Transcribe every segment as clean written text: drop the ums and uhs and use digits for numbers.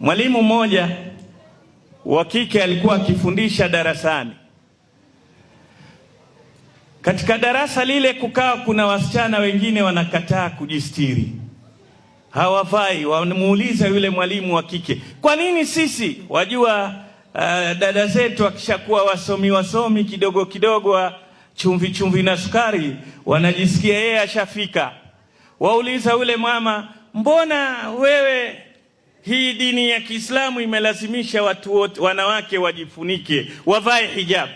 Mwalimu mmoja wa kike alikuwa akifundisha darasani. Katika darasa lile kukawa kuna wasichana wengine wanakataa kujistiri, hawafai. Wanamuuliza yule mwalimu wa kike, kwa nini sisi? Wajua dada zetu akishakuwa wasomi kidogo kidogo, chumvi na sukari, wanajisikia yeye ashafika. Wauliza yule mama, mbona wewe, hii dini ya Kiislamu imelazimisha watu wote, wanawake wajifunike, wavae hijab.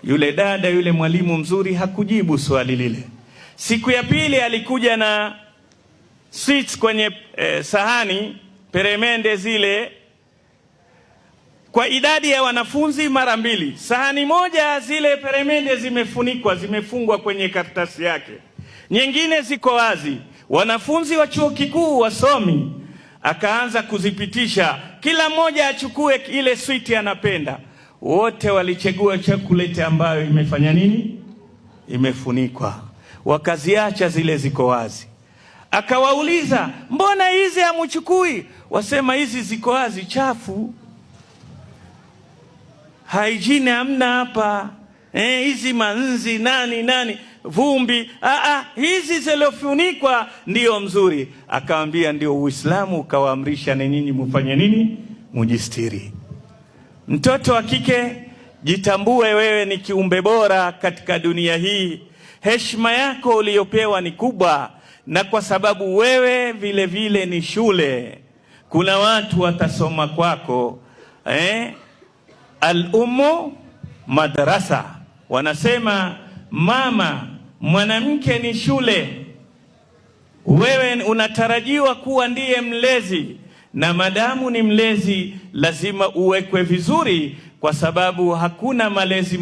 Yule dada, yule mwalimu mzuri hakujibu swali lile. Siku ya pili alikuja na sweets kwenye sahani, peremende zile, kwa idadi ya wanafunzi mara mbili. Sahani moja zile peremende zimefunikwa, zimefungwa kwenye karatasi yake, nyingine ziko wazi. Wanafunzi wa chuo kikuu wasomi, akaanza kuzipitisha, kila mmoja achukue ile sweet anapenda. Wote walichagua chocolate ambayo imefanya nini? Imefunikwa. Wakaziacha zile ziko wazi. Akawauliza, mbona hizi hamuchukui? Wasema hizi ziko wazi, chafu, hygiene hamna hapa, hizi manzi nani vumbi, hizi zilizofunikwa ndio mzuri. Akamwambia, ndio Uislamu ukawaamrisha na nyinyi mufanye nini? Mujistiri. Mtoto wa kike, jitambue wewe ni kiumbe bora katika dunia hii. Heshima yako uliyopewa ni kubwa, na kwa sababu wewe vile vile ni shule, kuna watu watasoma kwako. Al-ummu madrasa, wanasema mama, mwanamke ni shule. Wewe unatarajiwa kuwa ndiye mlezi, na madamu ni mlezi lazima uwekwe vizuri, kwa sababu hakuna malezi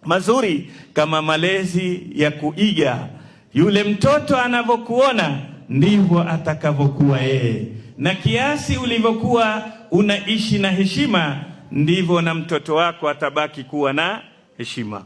mazuri kama malezi ya kuiga. Yule mtoto anavyokuona ndivyo atakavyokuwa yeye, na kiasi ulivyokuwa unaishi na heshima ndivyo na mtoto wako atabaki kuwa na heshima.